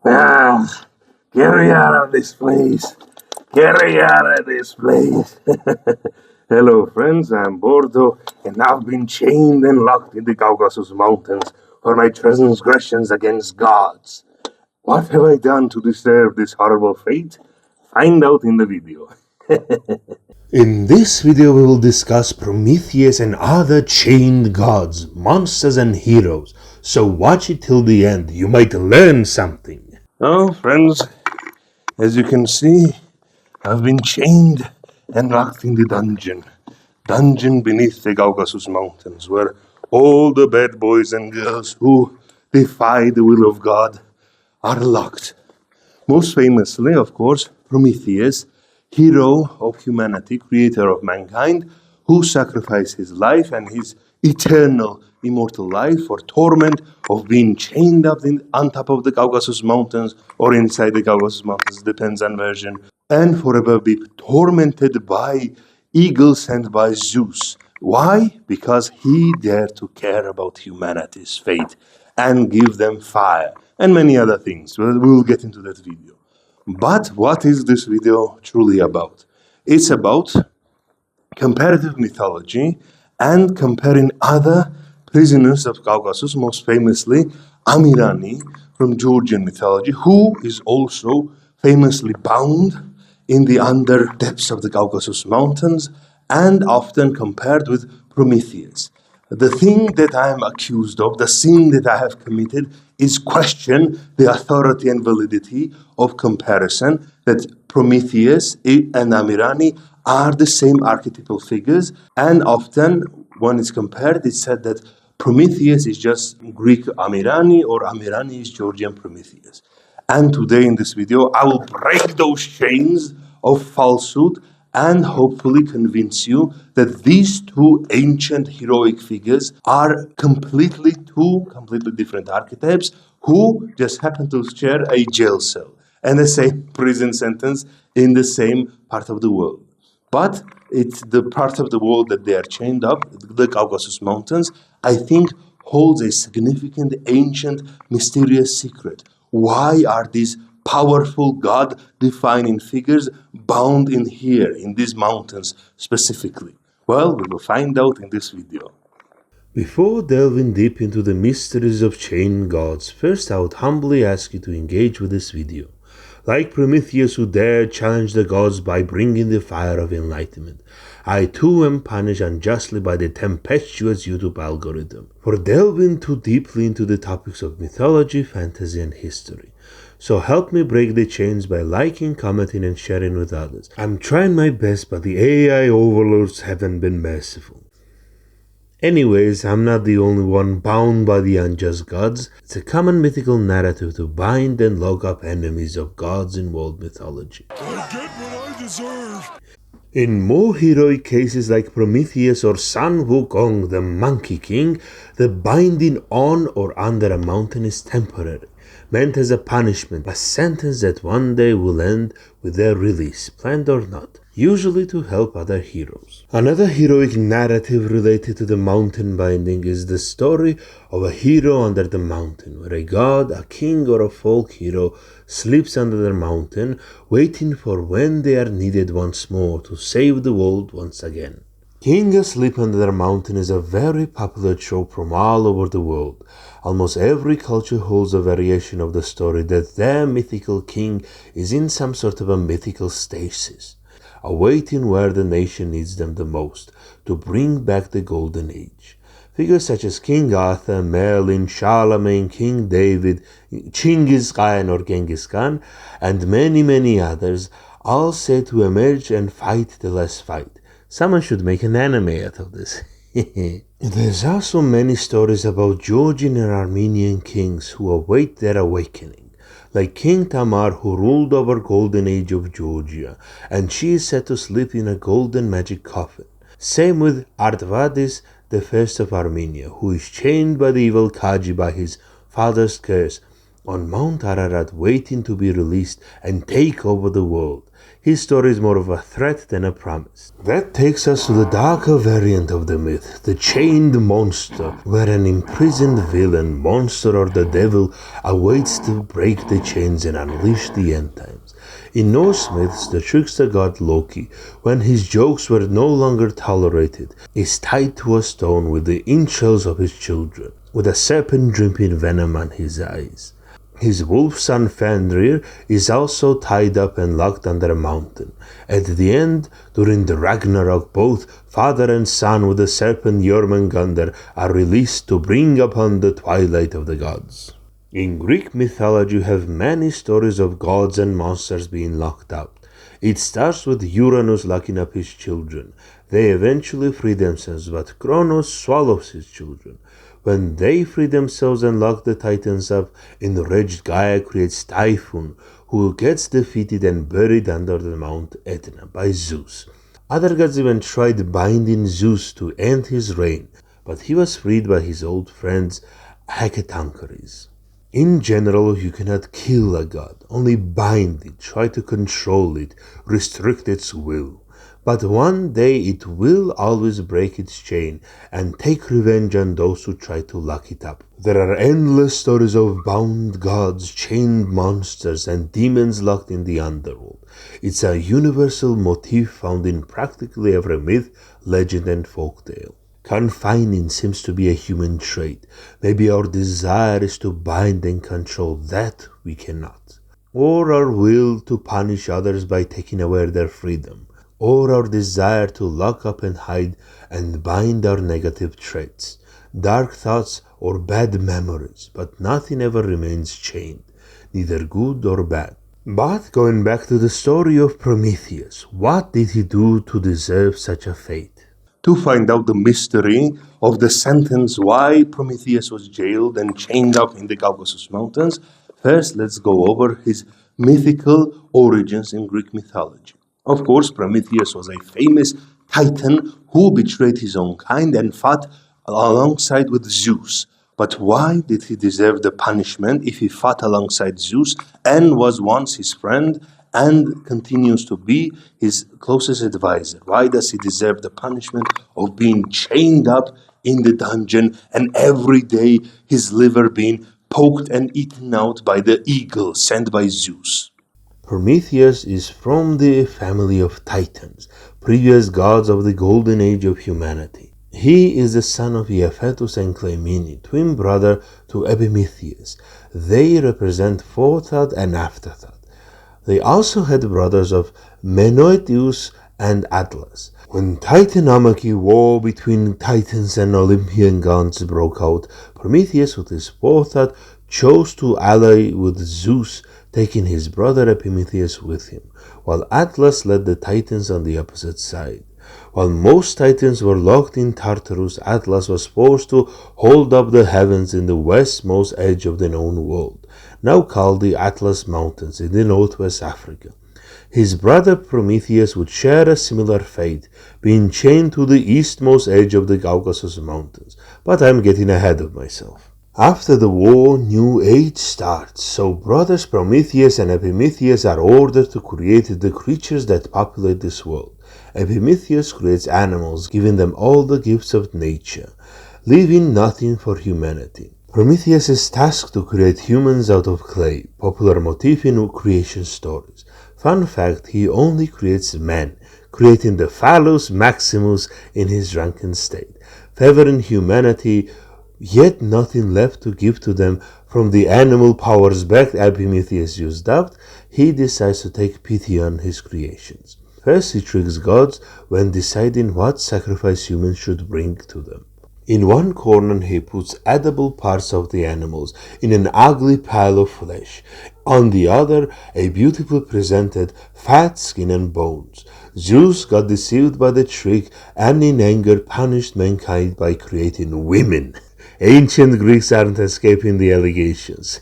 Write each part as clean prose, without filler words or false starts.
Ah, get me out of this place. Get me out of this place. Hello, friends. I'm Bordo, and I've been chained and locked in the Caucasus Mountains for my transgressions against gods. What have I done to deserve this horrible fate? Find out in the video. In this video we will discuss Prometheus and other chained gods, monsters and heroes, so watch it till the end, you might learn something. Oh, friends, as you can see, I've been chained and locked in the dungeon beneath the Caucasus Mountains, where all the bad boys and girls who defy the will of God are locked. Most famously, of course, Prometheus, hero of humanity, creator of mankind, who sacrificed his life and his eternal, immortal life for torment of being chained up on top of the Caucasus Mountains or inside the Caucasus Mountains, depends on version, and forever be tormented by eagles sent by Zeus. Why? Because he dared to care about humanity's fate and give them fire and many other things. We will get into that video. But what is this video truly about? It's about comparative mythology and comparing other prisoners of Caucasus, most famously Amirani from Georgian mythology, who is also famously bound in the under depths of the Caucasus Mountains and often compared with Prometheus. The thing that I am accused of, the sin that I have committed, is question the authority and validity of comparison that Prometheus and Amirani are the same archetypal figures, and often when it's compared, it's said that Prometheus is just Greek Amirani or Amirani is Georgian Prometheus. And today in this video, I will break those chains of falsehood and hopefully convince you that these two ancient heroic figures are completely different archetypes who just happen to share a jail cell and the same prison sentence in the same part of the world. But it's the part of the world that they are chained up, the Caucasus Mountains, I think holds a significant, ancient, mysterious secret. Why are these powerful God-defining figures bound in here, in these mountains specifically? Well, we will find out in this video. Before delving deep into the mysteries of chained gods, first I would humbly ask you to engage with this video. Like Prometheus who dared challenge the gods by bringing the fire of enlightenment, I too am punished unjustly by the tempestuous YouTube algorithm for delving too deeply into the topics of mythology, fantasy, and history. So help me break the chains by liking, commenting, and sharing with others. I'm trying my best, but the AI overlords haven't been merciful. Anyways, I'm not the only one bound by the unjust gods. It's a common mythical narrative to bind and lock up enemies of gods in world mythology. I get what I deserve. In more heroic cases like Prometheus or Sun Wukong, the Monkey King, the binding on or under a mountain is temporary, meant as a punishment, a sentence that one day will end with their release, planned or not, usually to help other heroes. Another heroic narrative related to the mountain binding is the story of a hero under the mountain, where a god, a king, or a folk hero sleeps under the mountain, waiting for when they are needed once more to save the world once again. King asleep under the mountain is a very popular trope from all over the world. Almost every culture holds a variation of the story that their mythical king is in some sort of a mythical stasis, awaiting where the nation needs them the most, to bring back the golden age. Figures such as King Arthur, Merlin, Charlemagne, King David, Chinggis Khan or Genghis Khan, and many others, all said to emerge and fight the last fight. Someone should make an anime out of this. There's also many stories about Georgian and Armenian kings who await their awakening, like King Tamar who ruled over golden age of Georgia, and she is said to sleep in a golden magic coffin. Same with Artavadis, the first of Armenia, who is chained by the evil Kaji by his father's curse, on Mount Ararat waiting to be released and take over the world. His story is more of a threat than a promise. That takes us to the darker variant of the myth, the chained monster, where an imprisoned villain, monster or the devil, awaits to break the chains and unleash the end times. In Norse myths, the trickster god Loki, when his jokes were no longer tolerated, is tied to a stone with the entrails of his children, with a serpent dripping venom on his eyes. His wolf son Fenrir is also tied up and locked under a mountain. At the end, during the Ragnarok, both father and son with the serpent Jormungandr are released to bring upon the twilight of the gods. In Greek mythology, you have many stories of gods and monsters being locked up. It starts with Uranus locking up his children. They eventually free themselves, but Kronos swallows his children. When they free themselves and lock the Titans up, enraged Gaia creates Typhon, who gets defeated and buried under the Mount Etna by Zeus. Other gods even tried binding Zeus to end his reign, but he was freed by his old friends Hecatoncheires. In general, you cannot kill a god, only bind it, try to control it, restrict its will. But one day it will always break its chain and take revenge on those who try to lock it up. There are endless stories of bound gods, chained monsters, and demons locked in the underworld. It's a universal motif found in practically every myth, legend, and folktale. Confining seems to be a human trait. Maybe our desire is to bind and control that we cannot. Or our will to punish others by taking away their freedom. Or our desire to lock up and hide and bind our negative traits, dark thoughts or bad memories, but nothing ever remains chained, neither good or bad. But going back to the story of Prometheus, what did he do to deserve such a fate? To find out the mystery of the sentence why Prometheus was jailed and chained up in the Caucasus Mountains, first let's go over his mythical origins in Greek mythology. Of course, Prometheus was a famous titan who betrayed his own kind and fought alongside with Zeus. But why did he deserve the punishment if he fought alongside Zeus and was once his friend and continues to be his closest advisor? Why does he deserve the punishment of being chained up in the dungeon and every day his liver being poked and eaten out by the eagle sent by Zeus? Prometheus is from the family of Titans, previous gods of the golden age of humanity. He is the son of Iapetus and Clymene, twin brother to Epimetheus. They represent forethought and afterthought. They also had brothers of Menoetius and Atlas. When Titanomachy, war between Titans and Olympian gods, broke out, Prometheus, with his forethought, chose to ally with Zeus, taking his brother Epimetheus with him, while Atlas led the Titans on the opposite side. While most Titans were locked in Tartarus, Atlas was forced to hold up the heavens in the westmost edge of the known world, now called the Atlas Mountains in the northwest Africa. His brother Prometheus would share a similar fate, being chained to the eastmost edge of the Caucasus Mountains, but I'm getting ahead of myself. After the war, New Age starts, so brothers Prometheus and Epimetheus are ordered to create the creatures that populate this world. Epimetheus creates animals, giving them all the gifts of nature, leaving nothing for humanity. Prometheus is tasked to create humans out of clay, popular motif in creation stories. Fun fact, he only creates men, creating the Phallus Maximus in his drunken state, favoring humanity, yet nothing left to give to them from the animal powers back Epimetheus used up. He decides to take pity on his creations. First, he tricks gods when deciding what sacrifice humans should bring to them. In one corner, he puts edible parts of the animals in an ugly pile of flesh. On the other, a beautifully presented fat skin and bones. Zeus got deceived by the trick and in anger punished mankind by creating women. Ancient Greeks aren't escaping the allegations.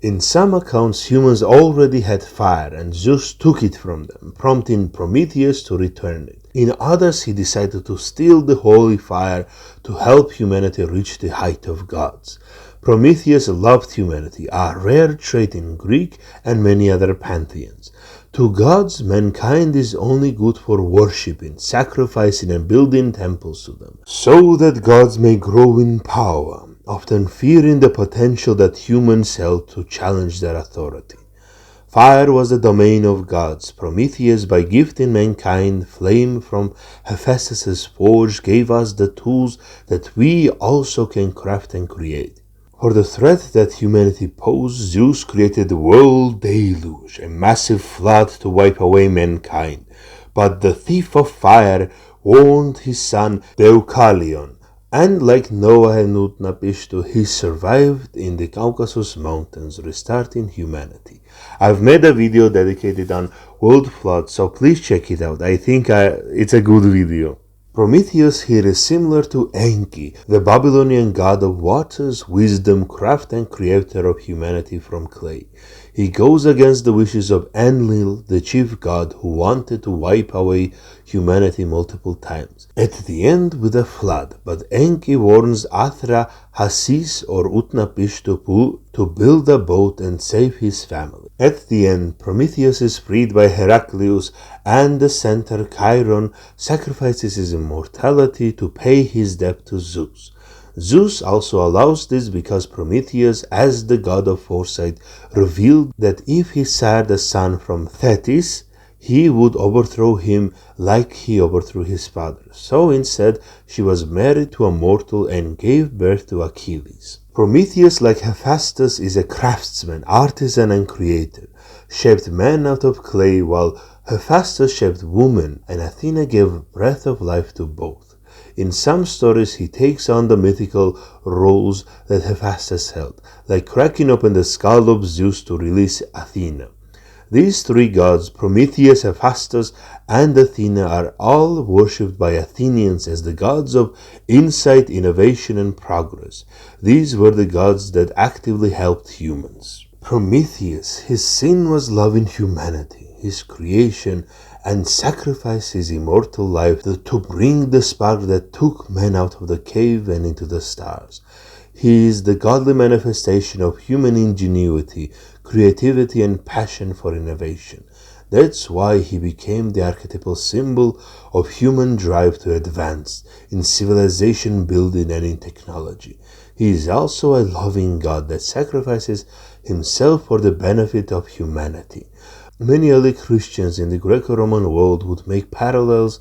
In some accounts, humans already had fire and Zeus took it from them, prompting Prometheus to return it. In others, he decided to steal the holy fire to help humanity reach the height of gods. Prometheus loved humanity, a rare trait in Greek and many other pantheons. To gods, mankind is only good for worshipping, sacrificing, and building temples to them, so that gods may grow in power, often fearing the potential that humans held to challenge their authority. Fire was the domain of gods. Prometheus, by gifting mankind flame from Hephaestus' forge, gave us the tools that we also can craft and create. For the threat that humanity posed, Zeus created the world deluge, a massive flood to wipe away mankind. But the thief of fire warned his son Deucalion, and like Noah and Utnapishtim, he survived in the Caucasus mountains, restarting humanity. I've made a video dedicated on world flood, so please check it out. I think it's a good video. Prometheus here is similar to Enki, the Babylonian god of waters, wisdom, craft, and creator of humanity from clay. He goes against the wishes of Enlil, the chief god, who wanted to wipe away humanity multiple times, at the end with a flood. But Enki warns Athra, Hasis, or Utnapishtim to build a boat and save his family. At the end, Prometheus is freed by Heraclius, and the centaur Chiron sacrifices his immortality to pay his debt to Zeus. Zeus also allows this because Prometheus, as the god of foresight, revealed that if he sired a son from Thetis, he would overthrow him like he overthrew his father. So instead, she was married to a mortal and gave birth to Achilles. Prometheus, like Hephaestus, is a craftsman, artisan, and creator, shaped man out of clay, while Hephaestus shaped woman, and Athena gave breath of life to both. In some stories, he takes on the mythical roles that Hephaestus held, like cracking open the skull of Zeus to release Athena. These three gods, Prometheus, Hephaestus, and Athena, are all worshipped by Athenians as the gods of insight, innovation, and progress. These were the gods that actively helped humans. Prometheus, his sin was loving humanity, his creation, and sacrificed his immortal life to bring the spark that took men out of the cave and into the stars. He is the godly manifestation of human ingenuity, creativity, and passion for innovation. That's why he became the archetypal symbol of human drive to advance in civilization building and in technology. He is also a loving God that sacrifices himself for the benefit of humanity. Many early Christians in the Greco-Roman world would make parallels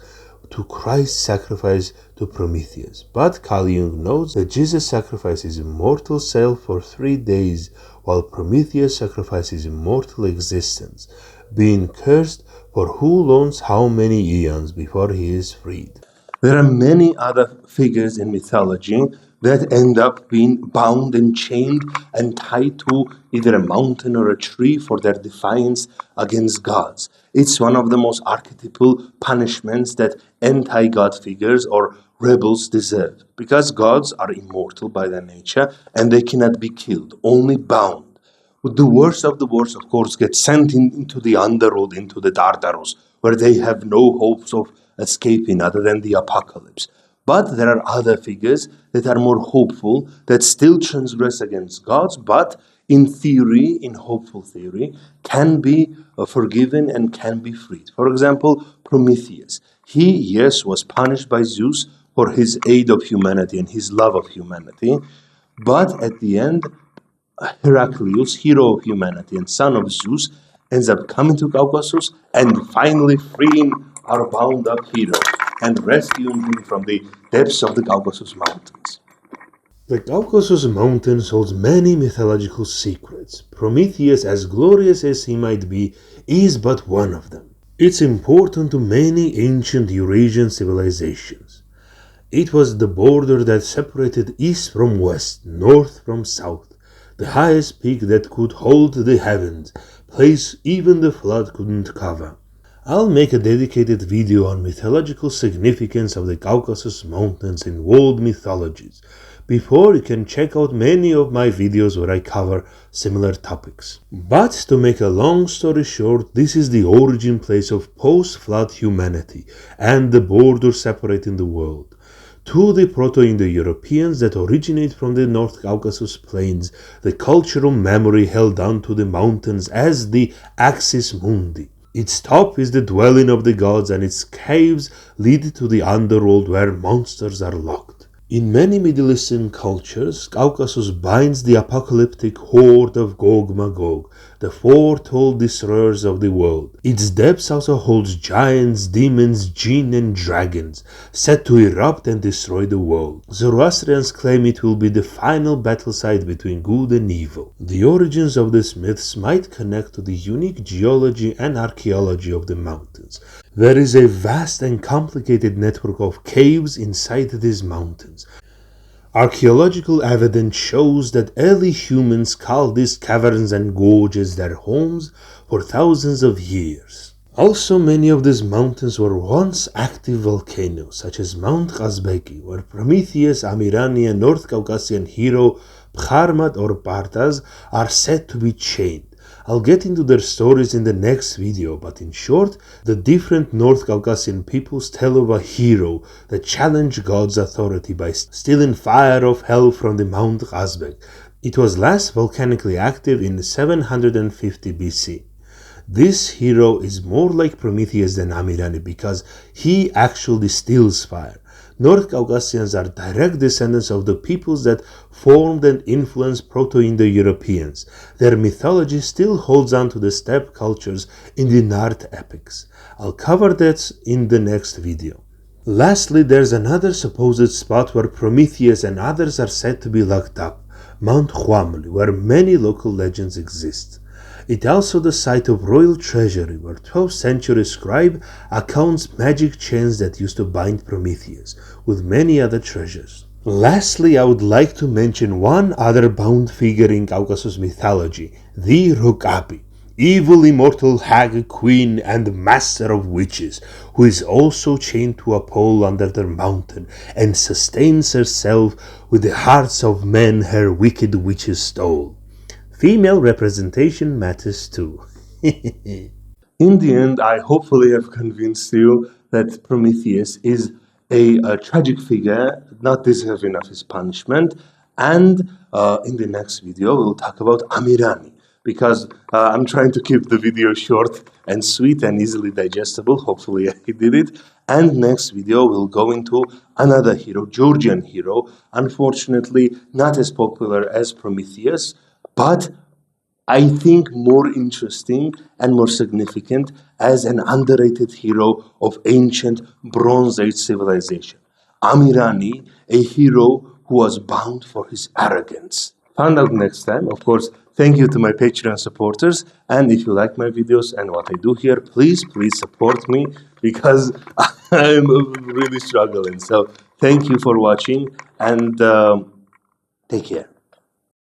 to Christ's sacrifice to Prometheus. But Carl Jung notes that Jesus sacrificed his immortal self for 3 days, while Prometheus sacrificed his immortal existence, being cursed for who knows how many eons before he is freed. There are many other figures in mythology that end up being bound and chained and tied to either a mountain or a tree for their defiance against gods. It's one of the most archetypal punishments that anti-god figures or rebels deserve, because gods are immortal by their nature and they cannot be killed, only bound. The worst of the worst, of course, get sent into the underworld, into the Tartarus, where they have no hopes of escaping other than the apocalypse. But there are other figures that are more hopeful, that still transgress against gods, but in theory, in hopeful theory, can be forgiven and can be freed. For example, Prometheus. He, yes, was punished by Zeus for his aid of humanity and his love of humanity, but at the end, Heraclius, hero of humanity and son of Zeus, ends up coming to Caucasus and finally freeing our bound up hero and rescuing him from the depths of the Caucasus mountains. The Caucasus mountains holds many mythological secrets. Prometheus, as glorious as he might be, is but one of them. It's important to many ancient Eurasian civilizations. It was the border that separated east from west, north from south, the highest peak that could hold the heavens, place even the flood couldn't cover. I'll make a dedicated video on mythological significance of the Caucasus mountains in world mythologies. Before, you can check out many of my videos where I cover similar topics. But to make a long story short, this is the origin place of post-flood humanity and the border separating the world. to the Proto-Indo-Europeans that originate from the North Caucasus plains, the cultural memory held down to the mountains as the axis mundi. Its top is the dwelling of the gods, and its caves lead to the underworld where monsters are locked. In many Middle Eastern cultures, Caucasus binds the apocalyptic horde of Gog-Magog, the foretold destroyers of the world. Its depths also holds giants, demons, jinn, and dragons, set to erupt and destroy the world. Zoroastrians claim it will be the final battle site between good and evil. The origins of these myths might connect to the unique geology and archaeology of the mountains. There is a vast and complicated network of caves inside these mountains. Archaeological evidence shows that early humans called these caverns and gorges their homes for thousands of years. Also, many of these mountains were once active volcanoes, such as Mount Kazbeki, where Prometheus, Amirani, and North Caucasian hero Bharmat or Batraz are said to be chained. I'll get into their stories in the next video, but in short, the different North Caucasian peoples tell of a hero that challenged God's authority by stealing fire of hell from the Mount Kazbek. It was last volcanically active in 750 BC. This hero is more like Prometheus than Amirani because he actually steals fire. North Caucasians are direct descendants of the peoples that formed and influenced Proto-Indo-Europeans. Their mythology still holds on to the steppe cultures in the Nart epics. I'll cover that in the next video. Lastly, there's another supposed spot where Prometheus and others are said to be locked up, Mount Huamli, where many local legends exist. It is also the site of royal treasury, where 12th century scribe accounts magic chains that used to bind Prometheus, with many other treasures. Lastly, I would like to mention one other bound figure in Caucasus mythology, the Rokapi, evil immortal hag queen and master of witches, who is also chained to a pole under their mountain and sustains herself with the hearts of men her wicked witches stole. Female representation matters too. In the end, I hopefully have convinced you that Prometheus is a tragic figure, not deserving of his punishment. And in the next video, we'll talk about Amirani, because I'm trying to keep the video short and sweet and easily digestible. Hopefully I did it. And next video, we'll go into another hero, Georgian hero, unfortunately not as popular as Prometheus, but I think more interesting and more significant as an underrated hero of ancient Bronze Age civilization. Amirani, a hero who was bound for his arrogance. Find out next time. Of course, thank you to my Patreon supporters. And if you like my videos and what I do here, please support me because I'm really struggling. So thank you for watching and take care.